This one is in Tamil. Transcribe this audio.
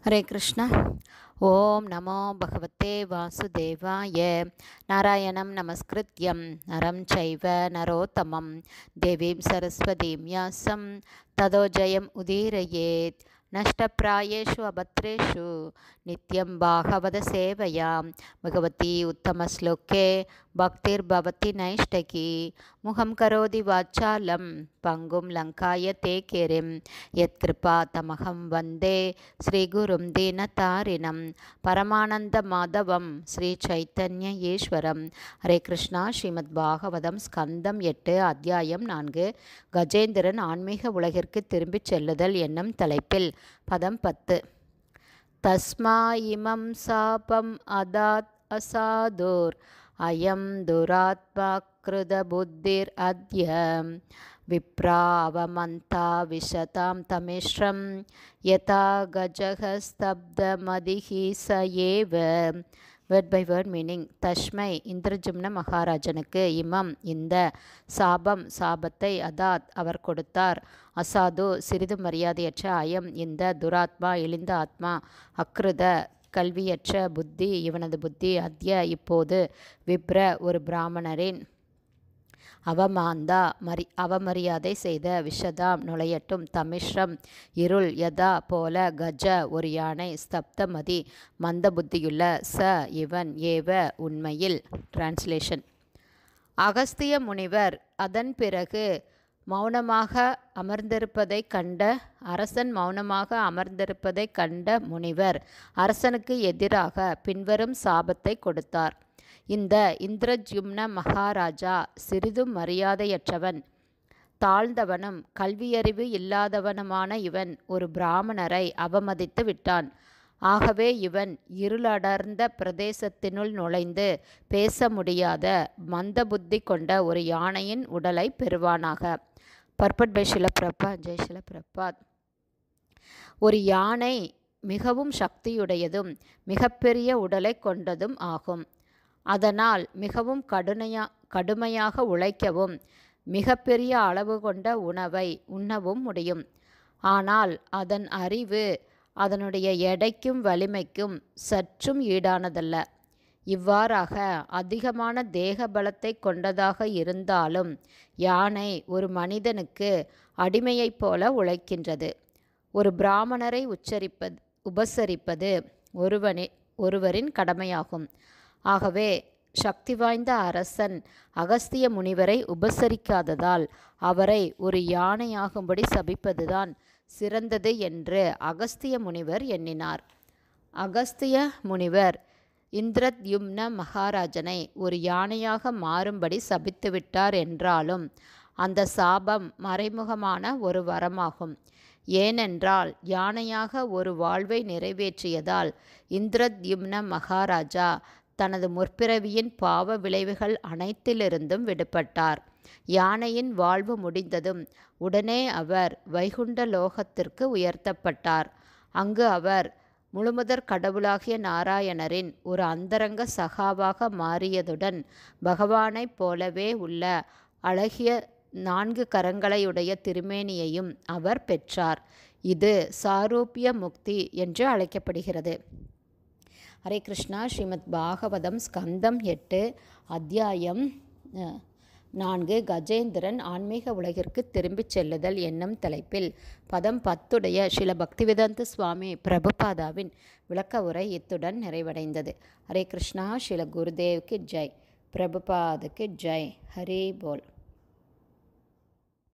हरे कृष्ण। ओम नमो भगवते वासुदेवाय। नारायणं नमस्कृत्यं नरं चैव नरोत्तमं देवीं सरस्वतीं व्यासं ततो जयम् उदीरयेत्। नष्टप्रायेषु अभद्रेषु नित्यं भागवत सेवयां भगवती उत्तमश्लोके भक्तिर्भवति नैष्टकी। मुखं करोति वाचालं पङ्गुं लङ्कायते गिरिं यत्कृपातमहं वन्दे श्रीगुरुं दीनतारिणं परमानन्दमाधवं श्रीचैतन्य ईश्वरं। हरे कृष्णா. ஸ்ரீமத் பாகவதம் ஸ்கந்தம் 8 அத்தியாயம் 4 கஜேந்திரன் ஆன்மீக உலகிற்கு திரும்பிச் செல்லுதல் என்னும் தலைப்பில் பதம் 10. தஸ்மா இமம் சாபம் அதாத் அசாதோர் அயம் துராத்மா கிருத புத்திர் அத்ய விப்ரா அவமந்தா விஷதாம் தமிஸ்ரம் யதா கஜக ஸ்தப்த மதிஹி ச ஏவ. Word by word meaning. தஷ்மை இந்திரஜும்ன மகாராஜனுக்கு, இமம் இந்த, சாபத்தை அதாத் அவர் கொடுத்தார், அசாது சிறிது மரியாதையற்ற, அயம் இந்த, துராத்மா இழிந்த ஆத்மா, அக்ருத கல்வியற்ற புத்தி இவனது புத்தி, அத்ய இப்போது, விப்ர ஒரு பிராமணரின், அவமரியாதை செய்த, விஷதாம் நுழையட்டும், தமிஸ்ரம் இருள், யதா போல, கஜ ஒரு யானை, ஸ்தப்தமதி மந்த புத்தியுள்ள, ச இவன், ஏவ உண்மையில். டிரான்ஸ்லேஷன். அகஸ்திய முனிவர் அதன் பிறகு மௌனமாக அமர்ந்திருப்பதைக் கண்ட அரசன் முனிவர் அரசனுக்கு எதிராக பின்வரும் சாபத்தை கொடுத்தார். இந்த இந்திரஜும்ன மகாராஜா சிறிதும் மரியாதையற்றவன், தாழ்ந்தவனும் கல்வியறிவு இல்லாதவனுமான இவன் ஒரு பிராமணரை அவமதித்து விட்டான். ஆகவே இவன் இருளடர்ந்த பிரதேசத்தினுள் நுழைந்து பேச முடியாத மந்த புத்தி கொண்ட ஒரு யானையின் உடலை பெறுவானாக. பர்பட் பை ஷில பிரபாத். ஜெய் ஷில பிரபாத். ஒரு யானை மிகவும் சக்தியுடையதும் மிகப்பெரிய உடலை கொண்டதும் ஆகும். அதனால் மிகவும் கடுமையாக உழைக்கவும் மிகப்பெரிய அளவு கொண்ட உணவை உண்ணவும் முடியும். ஆனால் அதன் அறிவு அதனுடைய எடைக்கும் வலிமைக்கும் சற்றும் ஈடானதல்ல. இவ்வாறாக அதிகமான தேக பலத்தை கொண்டதாக இருந்தாலும் யானை ஒரு மனிதனுக்கு அடிமையைப் போல உழைக்கின்றது. ஒரு பிராமணரை உபசரிப்பது ஒருவரின் கடமையாகும். ஆகவே சக்தி வாய்ந்த அரசன் அகஸ்திய முனிவரை உபசரிக்காததால் அவரை ஒரு யானையாகும்படி சபிப்பதுதான் சிறந்தது என்று அகஸ்திய முனிவர் எண்ணினார். அகஸ்திய முனிவர் இந்திரத்யும்ன மகாராஜனை ஒரு யானையாக மாறும்படி சபித்துவிட்டார் என்றாலும் அந்த சாபம் மறைமுகமான ஒரு வரமாகும். ஏனென்றால் யானையாக ஒரு வாழ்வை நிறைவேற்றியதால் இந்திரத்யும்ன மகாராஜா தனது முற்பிறவியின் பாவ விளைவுகள் அனைத்திலிருந்தும் விடுபட்டார். யானையின் வாழ்வு முடிந்ததும் உடனே அவர் வைகுண்ட லோகத்திற்கு உயர்த்தப்பட்டார். அங்கு அவர் முழுமுதற் கடவுளாகிய நாராயணரின் ஒரு அந்தரங்க சகாவாக மாறியதுடன் பகவானைப் போலவே உள்ள அழகிய 4 கரங்களையுடைய திருமேனியையும் அவர் பெற்றார். இது சாரூபிய முக்தி என்று அழைக்கப்படுகிறது. ஹரே கிருஷ்ணா. ஸ்ரீமத் பாகவதம் ஸ்கந்தம் 8 அத்தியாயம் 4 கஜேந்திரன் ஆன்மீக உலகிற்கு திரும்பிச் செல்லுதல் என்னும் தலைப்பில் பதம் 10 ஸ்ரீல பக்திவேதாந்த சுவாமி பிரபுபாதாவின் விளக்க உரை இத்துடன் நிறைவடைந்தது. ஹரே கிருஷ்ணா. ஸ்ரீல குருதேவ்க்கு ஜெய். பிரபுபாதுக்கு ஜெய். ஹரி போல்.